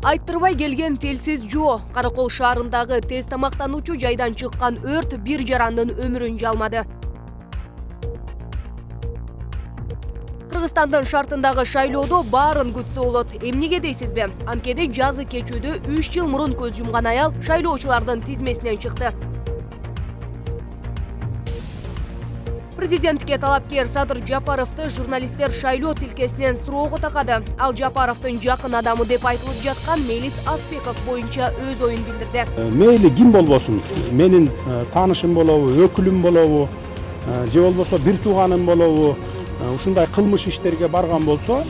Айттырбай келген телсиз жоо. Каракол шаарындагы тез тамактануучу жайдан чыккан өрт бир жарандын өмүрүн жалмады. Кыргызстандын шартындагы шайлоодо баарын күтсө болот. Эмнеге дейсизби? Анткени жазы кечүүдө 3 жыл мурун көз жумган аял шайлоочулардын тизмесинен чыкты. Президентке талапкер Садыр Жапаровду журналисттер шайлоо тилкесинен суроого такады. Ал Жапаровдун жакын адамы деп айтылып жаткан Мелис Аспеков боюнча өз оюн билдирди. Мейли ким болбосун, менин таанышым болобу, өкүлүм болобу, же болбосо бир тууганым болобу, ушундай кылмыш иштерге барган болсо,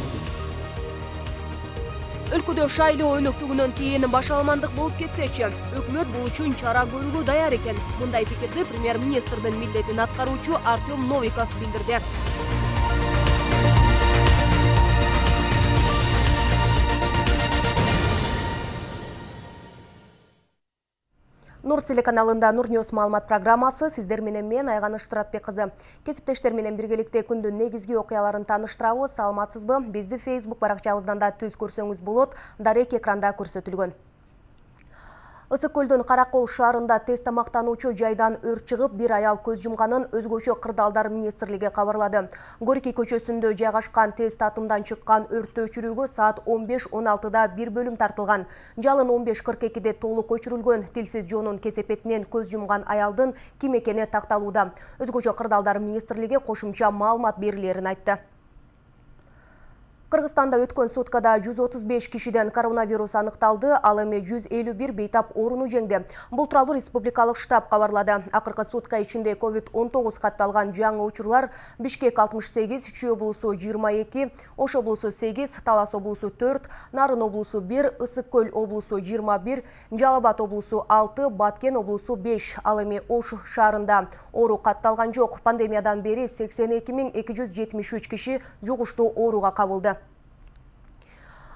Өлкөдө шайлоо өнөктүгүнөн кийин башаламандык болуп кетсечи, өкмөт бул үчүн чара көрүүгө даяр экен. Мындай пикирди премьер-министрдин милдетин аткаруучу Артем Новиков билдирди. Нур телеканалында Нур Ньюс маалымат программасы сиздер менен мен Айганыш Туратбек кызы. Кесиптештер менен биргеликте күндүн негизги окуяларын тааныштырабыз. Саламатсызбы? Бизди Facebook баракчабыздан да түз көрсөңүз болот. Дарек экранда көрсөтүлгөн. Ысык көлдүн Каракол шаарында тез тамактануучу жайдан өрт чыгып, бир аял көз жумганын Өзгөчө кырдаалдар министрлиги кабарлады. Горький көчөсүндө жайгашкан тез татымдан чыккан өрттү өчүрүүгө саат 15:16 бир бөлүм тартылган. Жалын 15:42 толук өчүрүлгөн. Тилсиз жоонун кесепетинен көз жумган аялдын ким экени такталууда. Өзгөчө кырдаалдар министрлиги кошумча маалымат берилерин айтты. Кыргызстанда өткөн суткада 135 кишиден коронавирус аныкталды, ал эми 151 бейтап ооруну жеңди. Бул тууралуу республикалык штаб кабарлады. Акыркы сутка ичинде COVID-19 катталган жаңы учурлар Бишкек 68, Чүй облусу 22, Ош облусу 8, Талас облусу 4, Нарын облусу 1, Ысык көл облусу 21, Жалал Абад облусу 6, Баткен облусу 5. Ал эми Ош шаарында оору катталган жок. Пандемиядан бери 82.273 киши жугуштуу ооруга кабылды.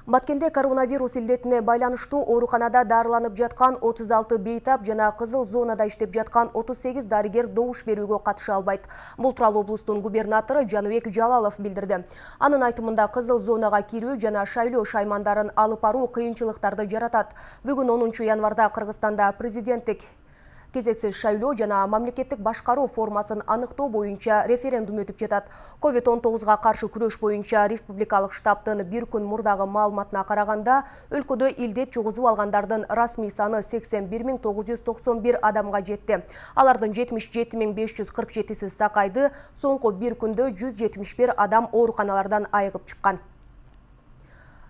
Баткенде коронавирус илдетине байланыштуу ооруканада дарыланып жаткан 36 бейтап жана кызыл зонада иштеп жаткан 38 дарыгер добуш берүүгө катыша албайт. Бул тууралуу облустун губернатору Жаныбек Жалалов билдирди. Анын айтымында кызыл зонага кирүү жана шайлоо шаймандарын алып баруу кыйынчылыктарды жаратат. Бүгүн 10 январда Кыргызстанда президенттик кезексиз шайлоо жана мамлекеттик башкаруу формасын аныктоо боюнча референдум өтүп жатат. COVID-19 каршы күрөш боюнча республикалык штабтын бир күн мурдагы маалыматына караганда, өлкөдө илдет жугузуп алгандардын расмий саны 81.991 адамга жетти. Алардын 77.547-си сакайды, соңку бир күндө 171 адам ооруканалардан айыгып чыккан.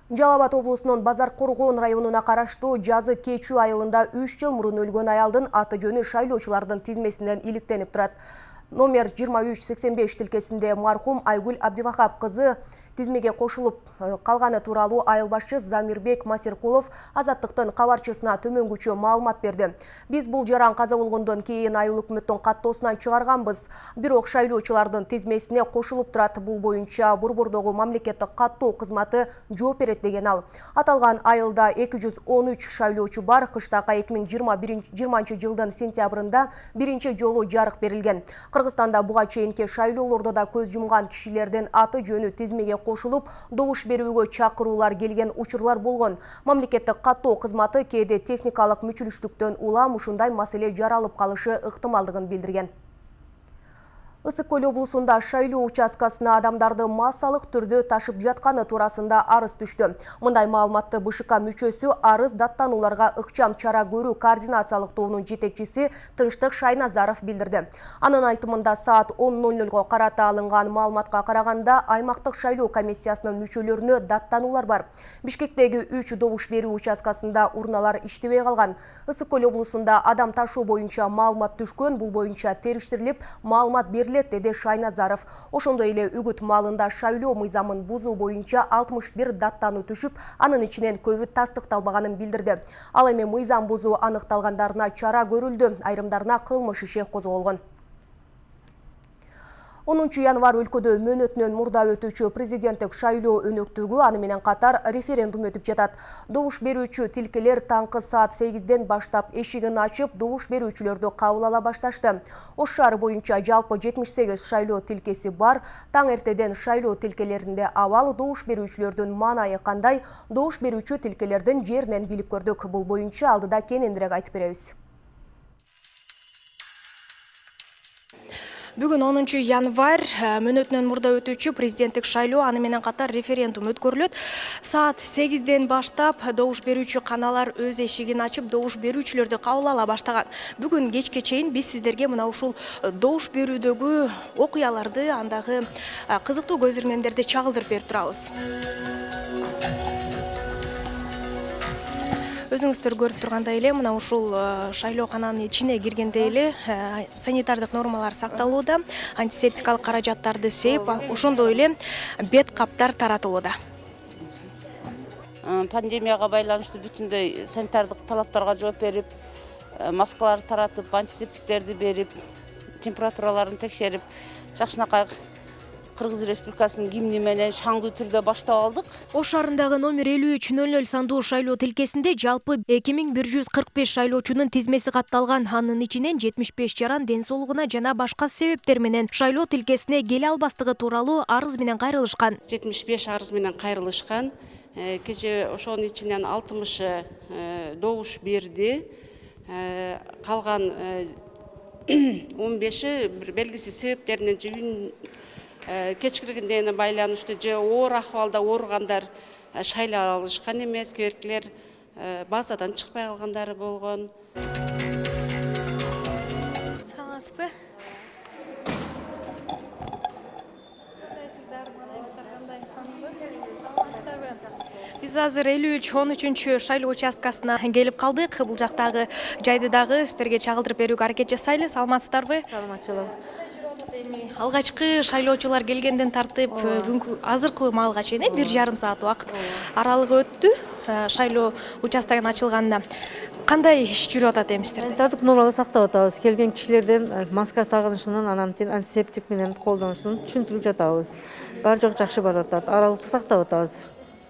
Жалал Абад облусунун Базар Коргоон районуна караштуу жазы кечүү айылында 3 жыл мурун өлгөн аялдын аты жөнү шайлоочулардын тизмесинен иликтенип турат. Номер 2385 тилкесинде маркум Айгүл Абдивахап кызы тизмеге кошулуп калганы тууралуу айыл башчы Замирбек Масиркулов Азаттыктын кабарчысына төмөнгүчө маалымат берди. Биз бул жаран каза болгондон кийин айыл өкмөттүн каттоосунан чыгарганбыз. Бирок шайлоочулардын тизмесине кошулуп турат. Бул боюнча Борбордогу мамлекеттик каттоо кызматы жооп берет деген ал. Аталган айылда 213 шайлоочу бар. Кыштакы 2020 жылдын сентябрында биринчи жолу жарык берилген. Кыргызстанда буга чейинки шайлоолордо да көз жумган кишилердин аты жөнү тизмеге кошулуп, добуш берүүгө чакыруулар келген учурлар болгон. Мамлекеттик каттоо кызматы кээде техникалык мүчүлүштүктөн улам ушундай маселе жаралып калышы ыктымалдыгын билдирген. Ысык көл облусунда шайлоо участкасына адамдарды массалык түрдө ташып жатканы туурасында арыз түштү. Мындай маалыматты БШК мүчөсү арыз даттанууларга ыкчам чара көрүү координациялык тобунун жетекчиси Тынчтык Шайназаров билдирди. Анын айтымында саат 10:00 карата алынган маалыматка караганда аймактык шайлоо комиссиясынын мүчөлөрүнө даттануулар бар. Бишкектеги 3 добуш берүү участкасында урналар иштебей калган. Ысык көл облусунда адам ташуу боюнча маалымат түшкөн, бул боюнча териштирилип маалымат деди Шайназаров. Ошондой эле үгүт маалында шайлоо мыйзамын бузуу боюнча 61 даттануу түшүп, анын ичинен көбү тастыкталбаганын билдирди. Ал эми мыйзам бузуу аныкталгандарына чара көрүлдү, айрымдарына кылмыш иши козголгон. 10 январ өлкөдө мөөнөтүнөн мурда өтүүчү президенттик шайлоо өнөктүгү аны менен катар референдум өтүп жатат. Добуш берүүчү тилкелер таңкы саат 8ден баштап эшигин ачып, добуш берүүчүлөрдү кабыл ала башташты. Ош шаары боюнча жалпы 78 шайлоо тилкеси бар. Таң эртеден шайлоо тилкелеринде абал, добуш берүүчүлөрдүн маанайы кандай, добуш берүүчү тилкелердин жеринен билип көрдүк. Бул боюнча алдыда кененирээк айтып беребиз. Бүгүн 10 январ мөөнөтүнөн мурда өтүүчү президенттик шайлоо аны менен катар референдум өткөрүлөт. Саат 8ден баштап добуш берүүчү каналар өз эшигин ачып, добуш берүүчүлөрдү кабыл ала баштаган. Бүгүн кечке чейин биз сиздерге мына ушул добуш берүүдөгү окуяларды, андагы кызыктуу көз ирмемдерди чагылдырып берип турабыз. Өзүңүздөр көрүп тургандай эле, мына ушул шайлоокананын ичине киргенде эле санитардык нормалар сакталууда, антисептикалык каражаттарды сээп, ошондой эле бет каптар таратылууда. Пандемияга байланыштуу бүтүндөй санитардык талаптарга жооп берип, маскаларды таратып, антисептиктерди берип, температураларын текшерип, жакшынакай Кыргыз Республикасынын гимни менен шаңдуу түрдө баштап алдык. Ош шаарындагы номер 5300 сандуу шайлоо тилкесинде жалпы 2145 шайлоочунун тизмеси катталган. Анын ичинен 75 жаран ден соолугуна жана башка себептер менен шайлоо тилкесине келе албастыгы тууралуу арыз менен кайрылышкан. 75 арыз менен кайрылышкан. Кече ошонун ичинен 60 добуш берди. Калган 15 бир белгисиз себептеринен үн кечкиргендене байланыштуу же оор акыбалда ооругандар шайлай алышкан эмес, кээ-биркилер базадан чыкпай калгандары болгон. Саламатсызбы? Кандайсыздар? Маанайыңыздар кандай? Саламатсыздарбы? Биз азыр 53-13 шайлоо участкасына келип калдык. Бул жактагы жайды дагы сиздерге чагылдырып берүүгө аракет жасайлы. Саламатсыздарбы? Саламатчылык. Алгачкы шайлоочулар келгенден тартып, бүгүнкү азыркы маалга чейин 1,5 саат убакыт аралыгы өттү. Шайлоо участогунун ачылганына кандай иш жүрүп атат эмистер? Санитардык нормаларды сактап атабыз. Келген кишилерден маска тагынышынын, анан антисептик менен колдонушун түшүндүрүп жатабыз. Баары жок жакшы барып атат. Аралыкты сактап атабыз.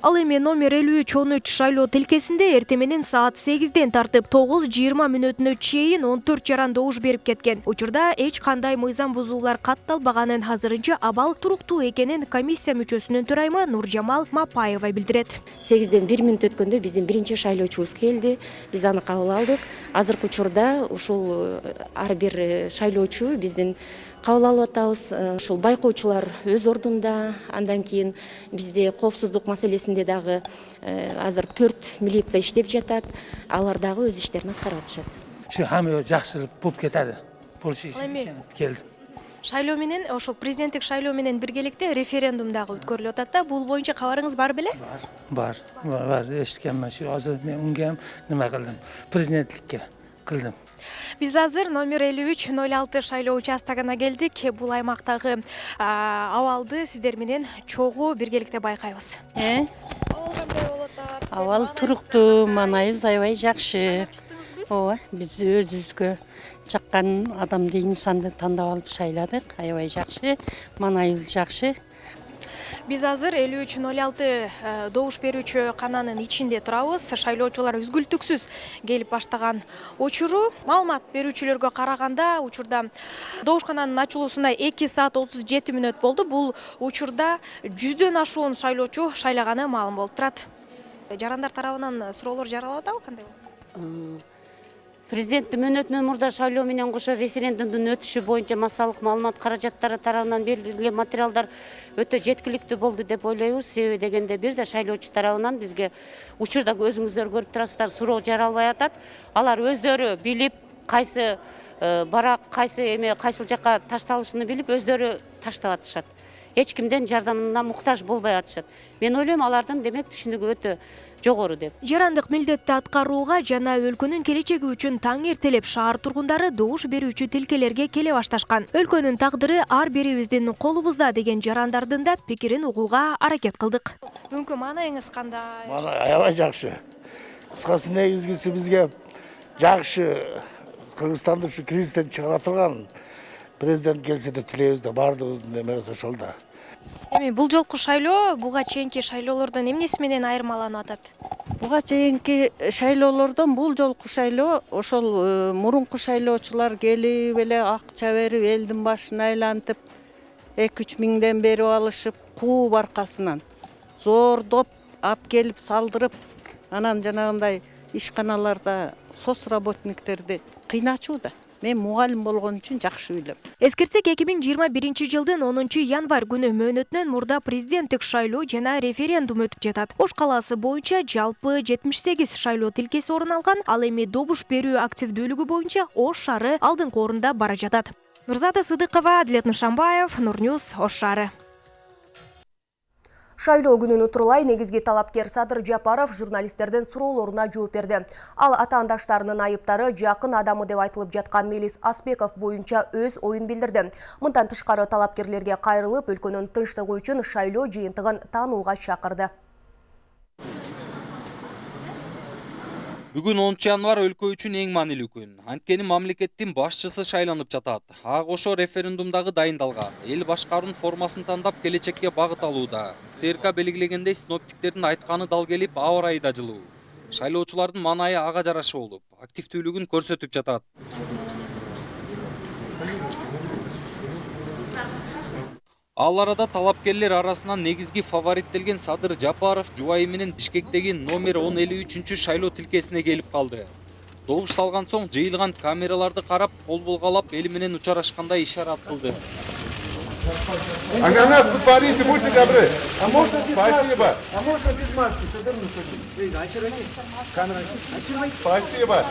Ал эми номер 53-13 шайлоо тилкесинде эртең менен саат 8ден тартып 9:20 мүнөтүнө чейин 14 жаран добуш берип кеткен. Учурда эч кандай мыйзам бузуулар катталбаганын, азырынча абал туруктуу экенин комиссия мүчөсүнүн төрайымы Нуржамал Мапаева билдирет. 8ден 1 мүнөт өткөндө биздин биринчи шайлоочубуз келди. Биз аны кабыл алдык. Азыркы учурда ушул ар бир шайлоочу биздин кабыл алып атабыз. Ушул байкоочулар өз ордунда. Андан кийин бизде коопсуздук маселесинде дагы азыр 4 милиция иштеп жатат. Алар дагы өз иштерин аткарып атышат. Şu hamı жақсылып болып кетеді. Бұл үшін келді. Шайлоо менен, ошол президенттик шайлоо менен биргеликте референдум дагы өткөрүлүп атат да. Бул боюнча кабарыңыз бар беле? Бар. Эшиткенмин. Şu азыр мен унгем неме кылдым? Президенттикке кылдым. Биз азыр номер 5306 шайлоо участогуна келдик. Бул аймактагы абалды сиздер менен чогуу биргеликте байкайбыз. Абал туруктуу, маанайыбыз аябай жакшы. Ооба, биз өзүбүзгө чаккан адамды, инсанды тандап алып шайладык. Аябай жакшы, маанайыбыз жакшы. Биз азыр 5306 добуш берүүчү кананын ичинде турабыз. Шайлоочулар үзгүлтүксүз келип баштаган учуру. Маалымат берүүчүлөргө караганда, учурда добуш кананын ачылуусуна 2 саат 37 мүнөт болду. Бул учурда 100дөн ашуун шайлоочу шайлаганы маалым болуп турат. Жарандар тарабынан суроолор жаралып атабы, кандай болду? Президенттин мөөнөтүнөн мурда шайлоо менен кошо референдумдун өтүшү боюнча массалык маалымат каражаттары тарабынан берилген материалдар өтө жеткиликтүү болду деп ойлойбуз. Себеби дегенде бир да шайлоочу тарабынан бизге учурда өзүңүздөр көрүп турасыздар, суроо жаралбай атат. Алар өздөрү билип, кайсы барак, кайсыл жакка ташталышын билип, өздөрү таштап атышат. Эч кимден жардамына муктаж болбой атышат. Мен ойлойм, алардын демек түшүнүгү өтө жогору деп. Жарандык милдетти аткарууга жана өлкөнүн келечеги үчүн таң эртелеп шаар тургундары добуш берүүчү тилкелерге келе башташкан. Өлкөнүн тагдыры ар бирибиздин колубузда деген жарандардын да пикирин угууга аракет кылдык. Бүгүнкү маанайыңыз кандай? Маанай аябай жакшы. Кыскасы негизгиси бизге жакшы Кыргызстанды ушу кризистен чыгара турган Президент келсе де тілейбіз да бардығыздың немесі ошол да. Эми бул жолку шайлоо буга чейинки шайлоолордон эмнеси менен айырмаланып атат? Буга чейинки шайлоолордон бул жолку шайлоо ошол мурунку шайлоочулар келип эле акча берип элдин башын айлантып 2-3 миңден берип алышып кууп аркасынан зордоп ап келип салдырып анан жанагындай ишканаларда соцработниктерди кыйначууда. Мен мугалим болгон үчүн жакшы билем. Эскертсек 2021 жылдын 10 январь күнү мөөнөтүнөн мурда президенттик шайлоо жана референдум өтүп жатат. Ош калаасы боюнча жалпы 78 шайлоо тилкеси орун алган, ал эми добуш берүү активдүүлүгү боюнча Ош шаары алдыңкы орунда бара жатат. Нурзада Сыдыкова, Адилет Нушанбаев, Нурньюз, Ош шаары. Шайлоо күнүн утурлай негизги талапкер Садыр Жапаров журналисттердин суроолоруна жооп берди. Ал атаандаштарынын айыптары жакын адамы деп айтылып жаткан Мелис Аспеков боюнча өз оюн билдирди. Мындан тышкары талапкерлерге кайрылып, өлкөнүн тынчтыгы үчүн шайлоо жыйынтыгын таанууга чакырды. Бүгүн 10 январь өлкө үчүн эң маанилүү күн. Анткени мамлекеттин башчысы шайланып жатат. Ага кошо референдумдагы дайындалган. Эл башкаруунун формасын тандап келечекке багыт алууда. ТРК белгилегендей синоптиктердин айтканы дал келип, аба ырайы да жылуу. Шайлоочулардын маанайы ага жараша болуп, активдүүлүгүн көрсөтүп жатат. Ал арада талапкерлер арасынан негизги фавориттелген Садыр Жапаров жубайы менен Бишкектеги номер 1053 шайлоо тилкесине келип калды. Добуш салган соң жыйылган камераларды карап, кол булгалап, эл менен учарашкандай ишарат кылды. А на нас посмотрите, будьте добры. А можно без Спасибо. маски? А можно без маски? Спасибо.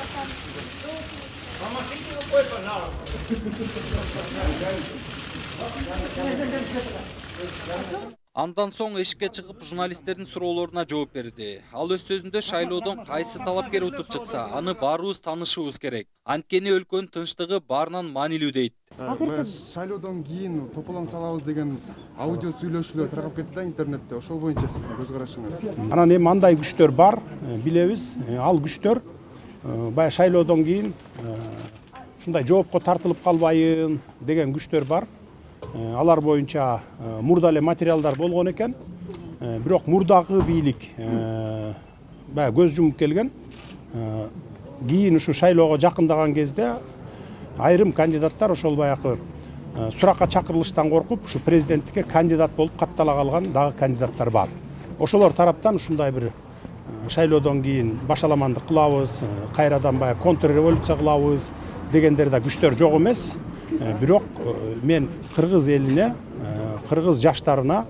Андан соң эшикке чыгып журналисттердин суроолоруна жооп берди. Ал өз сөзүндө шайлоодон кайсы талапкер утуп чыкса, аны баарыбыз таанышыбыз керек. Анткени өлкөнүн тынчтыгы баарынан маанилүү дейт. Шайлоодон кийин тополон салабыз деген аудио сүйлөшүүлөр тарап кетти да интернетте. Ошол боюнча сиздин көз карашыңыз. Анан эми андай күчтөр бар, билебиз. Ал күчтөр баягы шайлоодон кийин ушундай жоопко тартылып калбайын деген күчтөр бар. Алар боюнча мурда эле материалдар болгон экен. Бирок мурдагы бийлик баягы көз жумуп келген. Кийин ушу шайлоого жакындаган кезде айрым кандидаттар ошол баягы суракка чакырылыштан коркуп, ушу президенттикке кандидат болуп каттала калган дагы кандидаттар бар. Ошолор тараптан ушундай бир шайлоодон кийин башаламандык кылабыз, кайрадан баягы контрреволюция кылабыз дегендер да күчтөр жок эмес. Бирок мен кыргыз элине, кыргыз жаштарына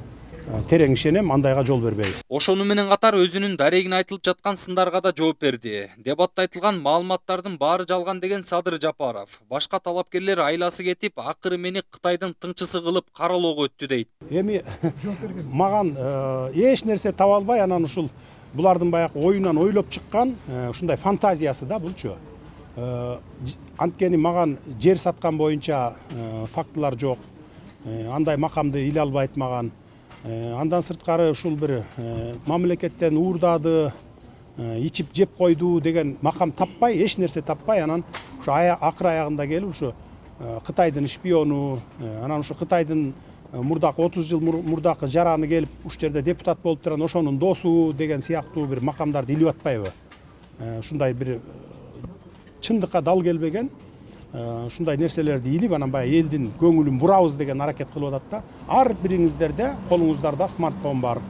терең ишенем, андайга жол бербейбиз. Ошону менен катар өзүнүн дарегине айтылып жаткан сындарга да жооп берди. Дебатта айтылган маалыматтардын баары жалган деген Садыр Жапаров. Башка талапкерлер айласы кетип, акыры мени Кытайдын тыңчысы кылып каралоого өттү дейт. Эми маган эч нерсе таба албай, анан ушул булардын баягы оюнан ойлоп чыккан ушундай фантазиясы да булчу. Анткени маган жер саткан боюнча фактылар жок. Андай макамды иле албайт маган. Андан сырткары ушул бир мамлекеттен уурдады, ичип жеп койду деген макам таппай, эч нерсе таппай, анан ушу акыр аягында келип ушу Кытайдын шпиону, анан ушу Кытайдын мурдакы 30 жыл мурдакы жараны келип ушул жерде депутат болуп турган ошонун досу деген сыяктуу бир макамдарды илип атпайбы? Ушундай бир чындыкка дал келбеген ушундай нерселерди илип, анан баягы элдин көңүлүн бурабыз деген аракет кылып атат да. Ар бириңиздерде колуңуздарда смартфон бар,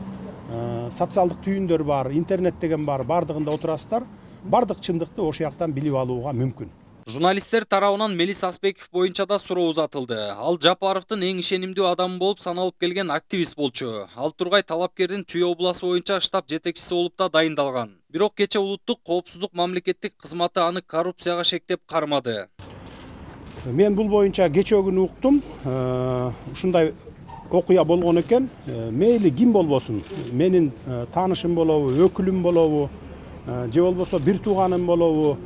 социалдык түйүндөр бар, интернет деген бар, бардыгында отурасыздар. Бардык чындыкты ошол жактан билип алууга мүмкүн. Журналисттер тарабынан Мелис Аспеков боюнча да суроо узатылды. Ал Жапаровдун эң ишенимдүү адамы болуп саналып келген активист болчу. Ал тургай талапкердин Чүй областы боюнча штаб жетекчиси болуп да дайындалган. Бирок кече улуттук коопсуздук мамлекеттик кызматы аны коррупцияга шектеп кармады. Мен бул боюнча кече күнү уктум. Ушундай окуя болгон экен. Мейли ким болбосун, менин таанышым болобу, өкүлүм болобу, же болбосо бир тууганым болобу,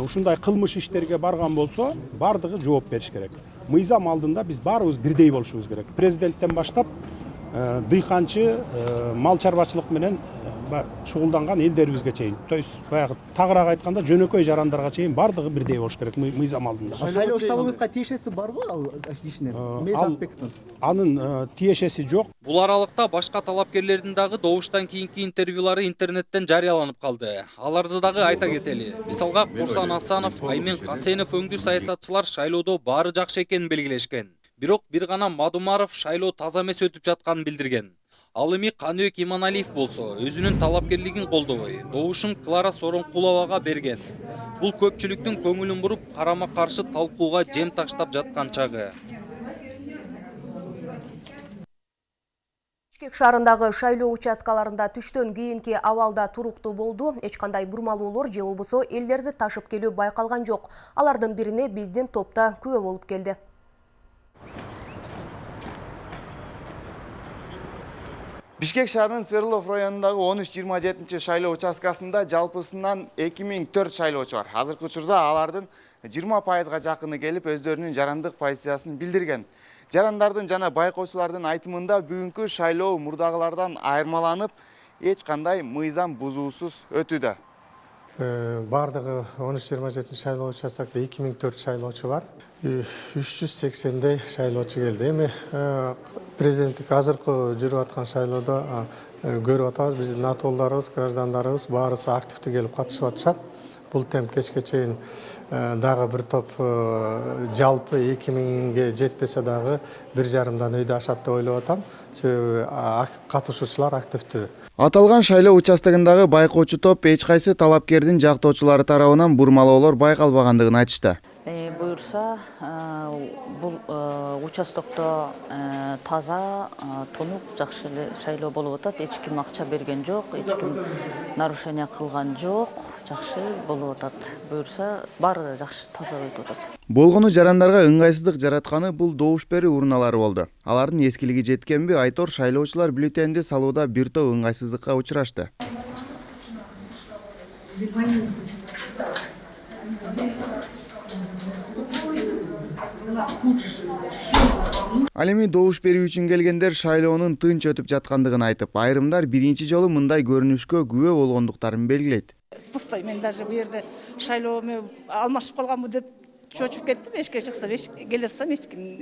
ушундай кылмыш иштерге барган болсо, бардыгы жооп бериш керек. Мыйзам алдында биз баарыбыз бирдей болушубуз керек. Президенттен баштап дыйканчы, мал чарбачылык менен шұғылданған елдерибизге чейин. То есть баягы тагыраак айтканда жөнөкөй жарандарга чейин бардыгы бирдей болуш керек мыйзам алдында. Шайлоо штабыңызга тиешеси барбы ал ишинин мез аспектин? Анын тиешеси жок. Бул аралыкта башка талапкерлердин дагы добуштан кийинки интервьюлары интернеттен жарыяланып калды. Аларды дагы айта кетели. Мисалга Курсан Асанов, Аймен Касенов өңдүү саясатчылар шайлоодо баары жакшы экенин белгилешкен. Бирок бир гана Мадумаров шайлоо таза эмес өтүп жатканын билдирген. Ал эми Каныбек Иманалиев болсо өзүнүн талапкерлигин колдобой, добушун Клара Соронкуловага берген. Бул көпчүлүктүн көңүлүн буруп, карама-каршы талкууга жем таштап жаткан чагы. Бишкек шаарындагы шайлоо участкаларында түштөн кийинки абалда туруктуу болду. Эч кандай бурмалоолор же болбосо элдерди ташып келүү байкалган жок. Алардын бирине биздин топта күбө болуп келди. Бишкек шаарынын Свердлов районундагы 13-27 шайлоо участкасында жалпысынан 2004 шайлоочу бар. Азыркы учурда алардын 20%га жакыны келип өздөрүнүн жарандык позициясын билдирген. Жарандардын жана байкоочулардын айтымында бүгүнкү шайлоо мурдагылардан айырмаланып, эч кандай мыйзам бузуусуз өтүүдө. Бардығы 13-27 шайлоо участокта 2004 шайлоочу бар. 380дей шайлоочу келди. Эми президенттик азыркы жүрүп аткан шайлоодо көрүп атабыз, биздин натолдарыбыз, граждандарыбыз баарысы активдүү келип катышып атышат. Бул темп кечке чейин дагы бир топ жалпы 2000ге жетпесе дагы 1,5 үйдө ашат деп ойлоп атам. Себеби катышуучулар активдүү. Аталган шайлоо участогундагы байкоочу топ эч кайсы талапкердин жактоочулары тарабынан бурмалоолор байкалбагандыгын айтышты. Буюрса, бул участокто таза, тонук, жакшы эле шайлоо болуп атат. Эч ким акча берген жок, эч ким нарушение кылган жок, жакшы болуп атат. Буюрса, баары жакшы, таза өтүп атат. Болгону жарандарга ыңгайсыздык жаратканы бул добуш берүү урналары болду. Алардын эскилиги жеткенби, айтор шайлоочулар бюллетенди салууда бир топ ыңгайсыздыкка учурашты. Ал эми добуш берүү үчүн келгендер шайлоонун тынч өтүп жаткандыгын айтып, айрымдар биринчи жолу мындай көрүнүшкө күбө болгондуктарын белгилейт. Пустой, мен даже бу жерде шайлоону алмашып калганбы деп чочуп кеттим. Эшикке чыксам, келе атсам эч ким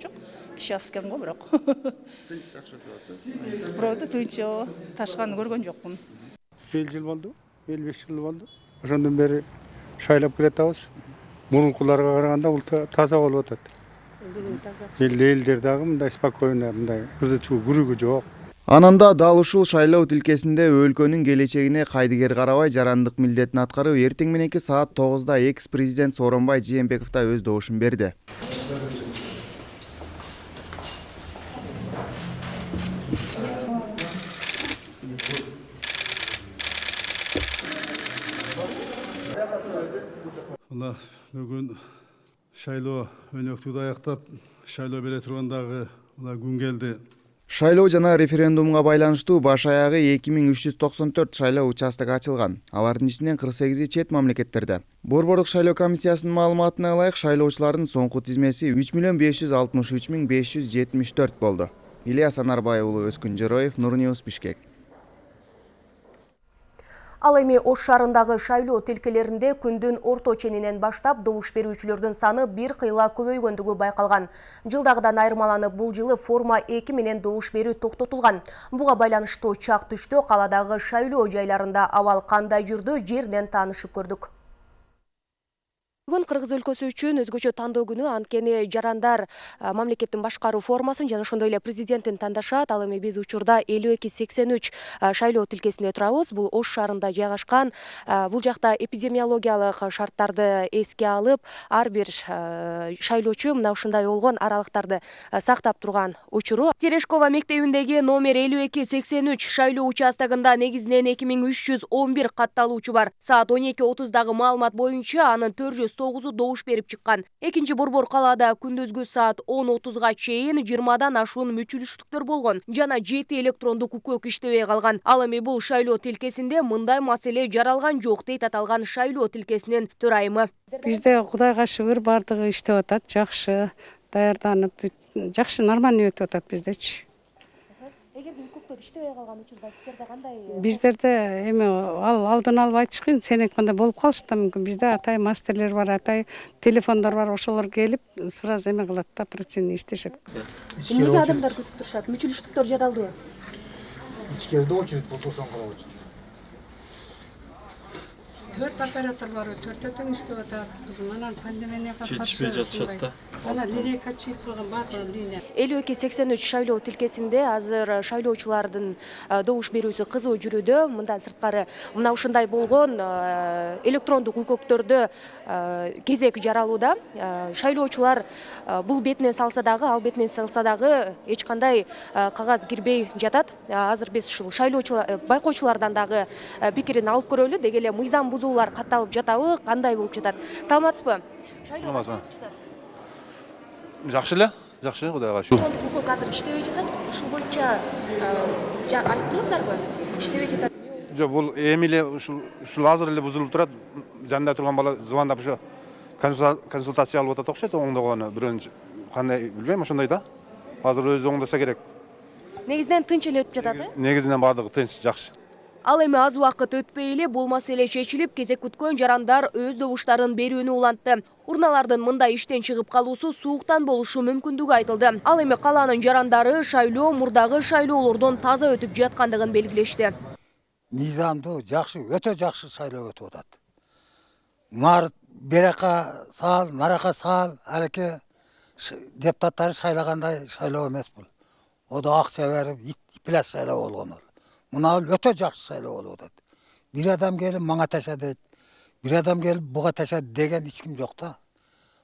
жок. Киши аз экен го, бирок. Тынч жакшы өтүп атты. Бирөөдө тынч, ташканы көргөн жокмун. 50 жыл болду, 55 жыл болду. Ошондон бери шайлап келатабыз. Мурункуларга караганда бул таза болуп атат. Элдер дагы мындай спокойно, мындай ызы чуу күрүгү жок. Ананда дал ушул шайлоо тилкесинде өлкөнүн келечегине кайдыгер карабай жарандык милдетин аткарып, эртең мененки саат 9-да экс-президент Сооронбай Жээнбеков да өз добушун берди. Бүгүн шайлоо өнөктүгү аяктап, шайлоо бере тургандагы күн келди. Шайлоо жана референдумга байланыштуу баш аягы 2394 шайлоо участок ачылган. Алардын ичинен 48 чет мамлекеттерде. Борбордук шайлоо комиссиясынын маалыматына ылайык шайлоочулардын соңку тизмеси 3.563.574 болду. Ильяс Анарбай уулу, Өскүн Жороев, Нурньюс, Бишкек. Ал эми Ош шаарындагы шайлоо тилкелеринде күндүн орто ченинен баштап добуш берүүчүлөрдүн саны бир кыйла көбөйгөндүгү байкалган. Жылдагыдан айырмаланып, бул жылы форма 2 менен добуш берүү токтотулган. Буга байланыштуу чак түштө каладагы шайлоо жайларында абал кандай жүрдү, жерден таанышып көрдүк. Бүгүн Кыргыз өлкөсү үчүн өзгөчө тандоо күнү, анткени жарандар мамлекеттин башкаруу формасын жана ошондой эле президентин тандашат. Ал эми биз учурда 5283 шайлоо тилкесинде турабыз. Бул Ош шаарында жайгашкан. Бул жакта эпидемиологиялык шарттарды эске алып, ар бир шайлоочу мына ушундай болгон аралыктарды сактап турган учуру. Терешкова мектебиндеги номер 5283 шайлоо участогунда негизинен 2311 катталуучу бар. Саат 12:30дагы маалымат боюнча анын 409 добуш берип чыккан. Экинчи борбор калаада күндүзгү саат 10:30га чейин 20дан ашуун мүчүлүштүктөр болгон жана 7 электрондук укөк иштебей калган. Ал эми бул шайлоо тилкесинде мындай маселе жаралган жок дейт аталган шайлоо тилкесинин төрайымы. Бизде Кудайга шүгүр бардыгы иштеп атат, жакшы даярданып, жакшы нормально өтүп атат биздечи. Эгерде укук пункттер иштебей калган учурда сиздерде кандай? Биздерде эми алдын алып айтыш кыйын, сен айткандай болуп калышы да мүмкүн. Бизде атай мастерлер бар, атай телефондор бар, ошолор келип сразу эме кылат да, оперативный иштешет. Эмнеге адамдар күтүп турушат? Мүчүлүштүктөр жаралдыбы? ичкерide очередь болсо ошону карап отур. 4 оператор бар, 4 тең иштеп атат. Кызым анан пандемияга жетишпей жатышат да. Ана линейка чип кылган бар линия. 52-83 шайлоо тилкесинде азыр шайлоочулардын добуш берүүсү кызуу жүрүүдө. Мындан сырткары мына ушундай болгон электрондук үкөктөрдө кезек жаралууда. Шайлоочулар бул бетинен салса дагы, ал бетинен салса дагы эч кандай кагаз кирбей жатат. Азыр биз ушул шайлоочулар, байкоочулардан дагы пикирин алып көрөлү. Деги эле мыйзам бузуулар катталып жатабы, кандай болуп жатат? Саламатсызбы? Шайлоо Жакшы эле, жакшы, Кудайга шүкүр. Үкөк азыр иштебей жатат. Ушул боюнча айттыңыздарбы? Иштебей жатат. Жок, бул эми эле ушул азыр эле бузулуп турат. Жанында турган бала звондап ушу консультация алып атат окшойт, оңдогону. Бирөөнчү кандай билбейм, ошондой да. Азыр өзү оңдоса керек. Негизинен тынч эле өтүп жатат, Негизинен бардыгы тынч, жакшы. Ал эми аз убакыт өтпөй эле бул маселе чечилип, кезек күткөн жарандар өз добуштарын берүүнү улантты. Урналардын мындай иштен чыгып калуусу сууктан болушу мүмкүндүгү айтылды. Ал эми калаанын жарандары шайлоо мурдагы шайлоолордон таза өтүп жаткандыгын белгилешти. Мыйзамдуу жакшы, өтө жакшы шайлоо өтүп атат. Берака сал, нарака сал, алеке депутаттары шайлагандай шайлоо эмес бул. Ода акча берип, плюс шайлоо болгон ол. Мына өтө жакшы шайлоо болуп атат. Бир адам келип мага таша дейт, бир адам келип буга таша деген эч ким жок да.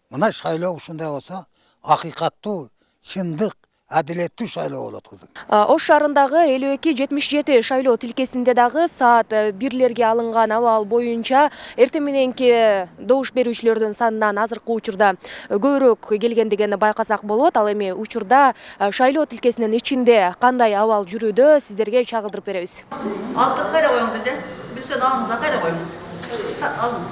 Мына шайлоо ушундай болсо, акыйкаттуу, чындык, адилеттүү шайлоо болот кызым. Ош шаарындагы 52-77 шайлоо тилкесинде дагы саат 1-лерге алынган абал боюнча эртең мененки добуш берүүчүлөрдүн санынан азыркы учурда көбүрөөк келгендигин байкасак болот. Ал эми учурда шайлоо тилкесинин ичинде кандай абал жүрүүдө сиздерге чагылдырып беребиз. Алты кайра коюңду же? Бülten алыңызда кайра коюң. Алың.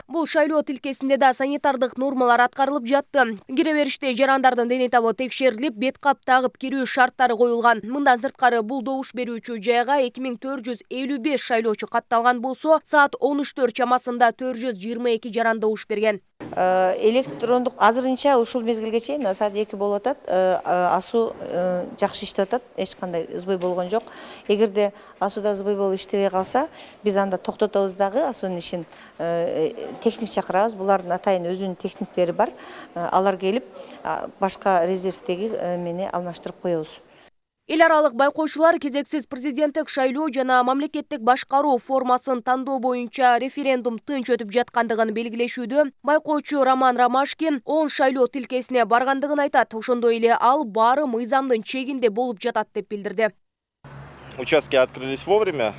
Бул шайлоо тилкесинде да санитардык нормалар аткарылып жатты. Кире бериште жарандардын дене табы текшерилип, бет кап тагып кирүү шарттары коюлган. Мындан сырткары бул добуш берүүчү жайга 2455 шайлоочу катталган болсо, саат 13 чамасында 422 жаран добуш берген. Электрондук азырынча ушул мезгилге чейин саат 2 болуп атат. Асуу жакшы иштеп атат, эч кандай ызбой болгон жок. Эгерде асууда ызбой болуп иштебей калса, биз анда токтотобуз дагы асуунун ишин техник чакырабыз. Булардын атайын өзүнүн техниктери бар. Алар келип башка резервдеги мени алмаштырып коебуз. Эл аралык байкоочулар кезексиз президенттик шайлоо жана мамлекеттик башкаруу формасын тандоо боюнча референдум тынч өтүп жаткандыгын белгилешүүдө. Байкоочу Роман Ромашкин 10 шайлоо тилкесине баргандыгын айтат. Ошондой эле ал баары мыйзамдын чегинде болуп жатат деп билдирди. Участки открылись вовремя,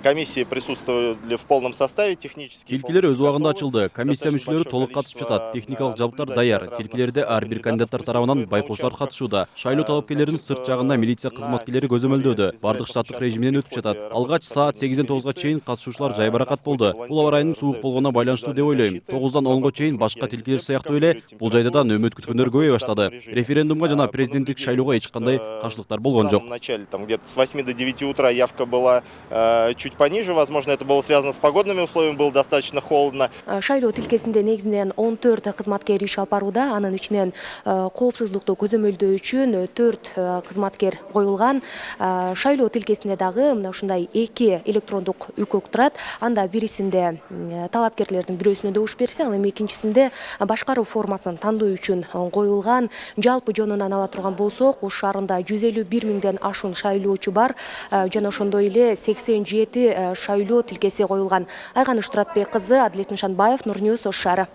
комиссии присутствовали в полном составе технически. Тилкелер өз убагында ачылды. Комиссия мүчөлөрү толук катышып жатат. Техникалык жабдыктар даяр. Тилкелерде ар бир кандидаттар тарабынан байкоочулар катышууда. Шайлоо талапкерлеринин сырт жагында милиция кызматкерлери көзөмөлдөөдө. Бардык штаттык режиминен өтүп жатат. Алгач саат 8-ден 9-га чейин катышуучулар жайбаракат болду. Бул аба ырайынын суук болгонуна байланыштуу деп ойлойм. 9-дан 10-го чейин башка тилкелер сыяктуу эле бул жайда да нөмөт күткөндөр көбөй баштады. Референдумга жана президенттик шайлоого эч кандай каршылыктар болгон жок. Где-то с 8 до 9 утра явка была чуть пониже, возможно, это было связано с погодными условиями, было достаточно холодно. Шайлоо тилкесинде негизинен 14 кызматкер иш алып барууда, анын ичинен коопсуздукту көзөмөлдөө үчүн 4 кызматкер коюлган. Шайлоо тилкесинде дагы мына ушундай 2 электрондук үкөк турат. Анда бирисинде талапкерлердин бирөөсүнө добуш берсе, ал эми экинчисинде башкаруу формасын тандоо үчүн коюлган. Жалпы жонунан ала турган болсок, Ош шаарында 151 миңден ашуун шайлоочу бар. Жана ошондой эле 87 шайлоо тилкеси коюлган. Айганыш Туратбек кызы, Адилет Нышанбаев, Нур Ньюс, Ош шаары.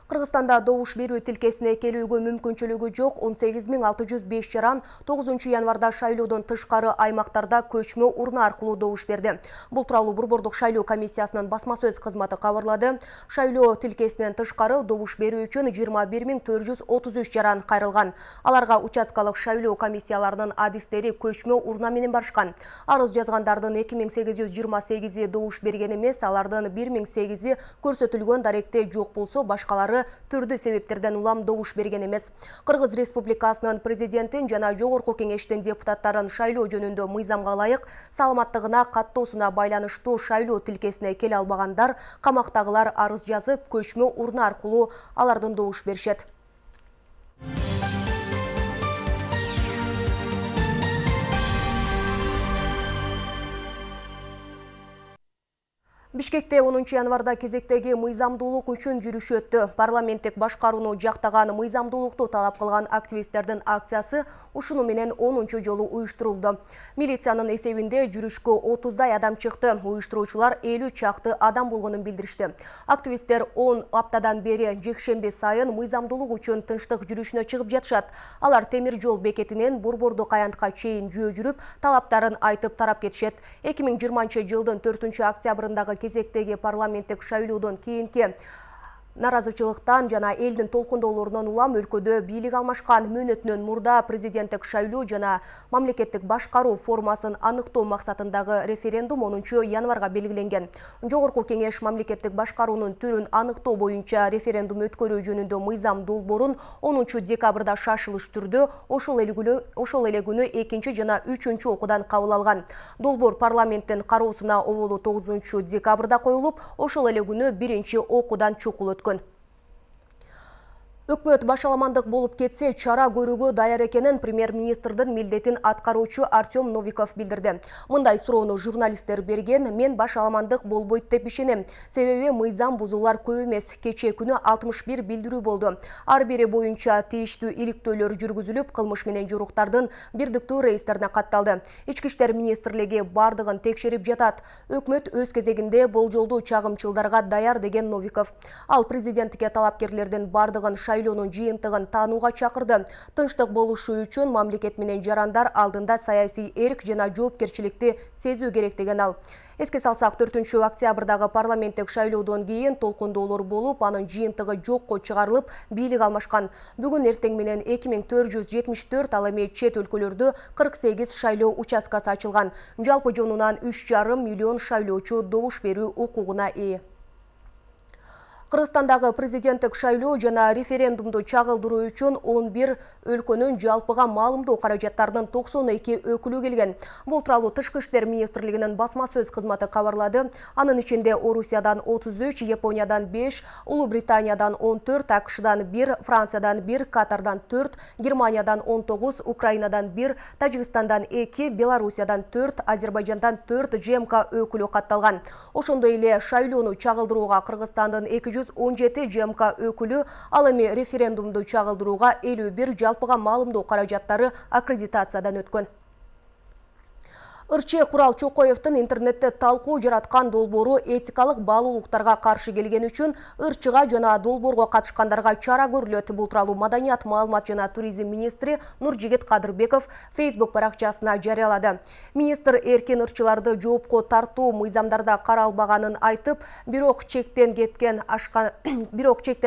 Кыргызстанда добуш берүү тилкесине келүүгө мүмкүнчүлүгү жок 18605 жаран 9 январда шайлоодон тышкары аймактарда көчмө урна аркылуу добуш берди. Бул тууралуу Борбордук шайлоо комиссиясынын басма сөз кызматы кабарлады. Шайлоо тилкесинен тышкары добуш берүү үчүн 21433 жаран кайрылган. Аларга участкалык шайлоо комиссияларынын адистери көчмө урна менен барышкан. Арыз жазгандардын 2828 добуш берген эмес, алардын 1008 көрсөтүлгөн даректе жок болсо, башкалары депутаттары түрдүү себептерден улам добуш берген эмес. Кыргыз Республикасынын президентин жана жогорку кеңештин депутаттарын шайлоо жөнүндө мыйзамга ылайык саламаттыгына каттоосуна байланыштуу шайлоо тилкесине келе албагандар, камактагылар арыз жазып, көчмө урна аркылуу алардын добуш беришет. Бишкекте 10 январда кезектеги мыйзамдуулук үчүн жүрүш өттү. Парламенттик башкарууну жактаган мыйзамдуулукту талап кылган активисттердин акциясы ушуну менен 10 жолу уюштурулду. Милициянын эсебинде жүрүшкө 30дай адам чыкты. Уюштуруучулар 50 чакты адам болгонун билдиришти. Активисттер 10 аптадан бери жекшемби сайын мыйзамдуулук үчүн тынчтык жүрүшүнө чыгып жатышат. Алар темир жол бекетинен Борбордук аянтка чейин жөө жүрүп, талаптарын айтып тарап кетишет. 2020 жылдын 4 октябрындагы кезектеги парламенттик шайлоодон кийинки наразычылыктан жана элдин толкундоолорунан улам өлкөдө бийлик алмашкан мөөнөтүнөн мурда президенттик шайлоо жана мамлекеттик башкаруу формасын аныктоо максатындагы референдум 10 январга белгиленген. Жогорку кеңеш мамлекеттик башкаруунун түрүн аныктоо боюнча референдум өткөрүү жөнүндө мыйзам долбоорун 10 декабрда шашылыш түрдө ошол эле күнү 2 жана 3 окуудан кабыл алган. Долбоор парламенттин кароосуна оболу 9 декабрда коюлуп, ошол эле күнү 1 окуудан чукул өткөн. Өкмөт башаламандык болуп кетсе, чара көрүүгө даяр экенин премьер-министрдин милдетин аткаруучу Артем Новиков билдирди. Мындай суроону журналисттер берген, мен башаламандык болбойт деп ишенем. Себеби мыйзам бузуулар көп эмес. Кечээ күнү 61 билдирүү болду. Ар бири боюнча тийиштүү иликтөөлөр жүргүзүлүп, кылмыш менен жоруктардын бирдиктүү рейстерине катталды. Ички иштер министрлиги бардыгын текшерип жатат. Өкмөт өз кезегинде болжолдуу чагымчылдарга даяр деген Новиков. Ал президенттикке талапкерлердин бардыгын шайлоонун жыйынтыгын таанууга чакырды. Тынчтык болушу үчүн мамлекет менен жарандар алдында саясий эрк жана жоопкерчиликти сезүү керек деген ал. Эске салсак, 4 октябрдагы парламенттик шайлоодон кийин толкундоолор болуп, анын жыйынтыгы жокко чыгарылып, бийлик алмашкан. Бүгүн эртең менен 2474, ал эми чет өлкөлөрдө 48 шайлоо участкасы ачылган. Жалпы жонунан 3,5 миллион шайлоочу добуш берүү укугуна ээ. Кыргызстандагы президенттик шайлоо жана референдумду чагылдыруу үчүн 11 өлкөнүн жалпыга маалымдоо каражаттарынын 92 өкүлү келген. Бул тууралуу Тышкы иштер министрлигинин басма сөз кызматы кабарлады. Анын ичинде Орусиядан 33, Япониядан 5, Улуу Британиядан 14, АКШдан 1, Франциядан 1, Катардан 4, Германиядан 19, Украинадан 1, Тажикстандан 2, Белоруссиядан 4, Азербайжандан 4 ЖМК өкүлү катталган. Ошондой эле шайлоону чагылдырууга Кыргызстандын 217 ЖМК өкүлү, ал эми референдумду чагылдырууга 51 жалпыга маалымдоо каражаттары аккредитациядан өткөн. Ырчы Курал Чокоевдин интернетте талкуу жараткан долбоору этикалык баалуулуктарга каршы келген үчүн ырчыга жана долбоорго катышкандарга чара көрүлөт. Бул тууралуу Маданият, маалымат жана туризм министри Нуржигит Кадырбеков Facebook баракчасына жарыялады. Министр эркин ырчыларды жоопко тартуу мыйзамдарда каралбаганын айтып, бирок чектен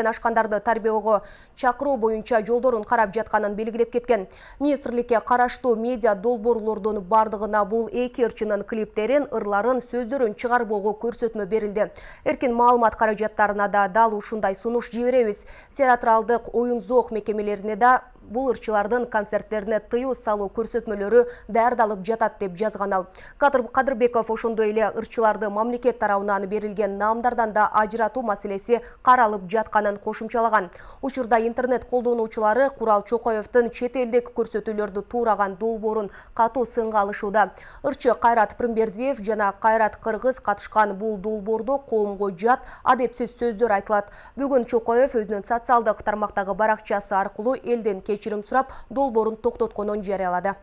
ашкандарды тарбиягага чакыруу боюнча жолдорун карап жатканын белгилеп кеткен. Министрликке караштуу медиа долбоорлордун бардыгына бул эки ырчынын клиптерин, ырларын, сөздөрүн чыгарбоого көрсөтмө берилди. Эркин маалымат каражаттарына да дал ушундай сунуш жиберебиз. Театралдык оюн-зоок мекемелерине да бул ырчылардын концерттерине тыюу салуу көрсөтмөлөрү даярдалып жатат деп жазган ал. Кадырбеков ошондой эле ырчыларды мамлекет тарабынан берилген наамдардан да ажыратуу маселеси каралып жатканын кошумчалаган. Учурда интернет колдонуучулары Курал Чокоевдин чет элдик көрсөтүүлөрдү туураган долбоорун катуу сынга алышууда. Ырчы Кайрат Пирмбердиев жана Кайрат Кыргыз катышкан бул долбоордо коомго жат, адепсиз сөздөр айтылат. Бүгүн Чокоев өзүнүн социалдык тармактагы баракчасы аркылуу элден кечирим сурап, долбоорун токтотконун жарыялады.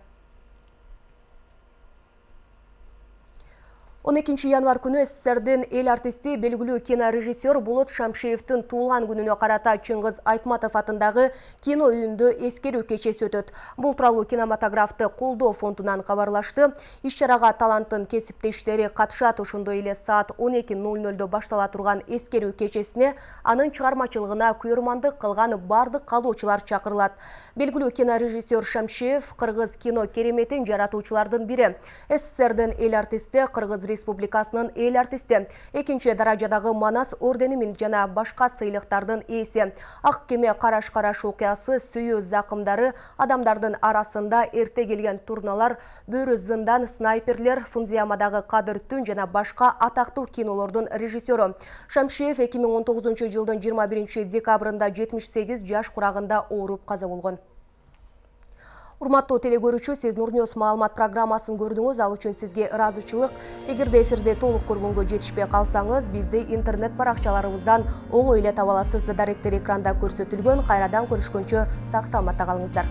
12 январ күнү СССРдин эл артисти, белгилүү кинорежиссер Болот Шамшиевдин туулган күнүнө карата Чыңгыз Айтматов атындагы кино үйүндө эскерүү кечеси өтөт. Бул тууралуу кинематографты колдоо фондунан кабарлашты. Иш-чарага таланттын кесиптештери катышат. Ошондой эле саат 12:00 баштала турган эскерүү кечесине анын чыгармачылыгына күйөрмандык кылган бардык каалоочулар чакырылат. Белгилүү кинорежиссер Шамшиев кыргыз кино кереметин жаратуучулардын бири. СССРдин эл артисти, Кыргыз Республикасынын эл артисти, экинчи даражадагы Манас орденин жана башка сыйлыктардын ээси. Ак кеме караш-караш окуясы сүйүү закымдары адамдардын арасында эрте келген турналар, бөрү зындан, снайперлер, Фунзиямадагы Кадыр Түн жана башка атактуу кинолордун режиссеру. Шамшиев 2019 жылдын 21 декабрында 78 жаш курагында ооруп каза болгон. Урматтуу телекөрүүчү, сиз Нурньюз маалымат программасын көрдүңүз, ал үчүн сизге ыраазычылык. Эгерде эфирде толук көргөнгө жетишпей калсаңыз, бизди интернет баракчаларыбыздан оңой эле таба аласыз. Даректер экранда көрсөтүлгөн. Кайрадан көрүшкөнчө сак саламатта калыңыздар.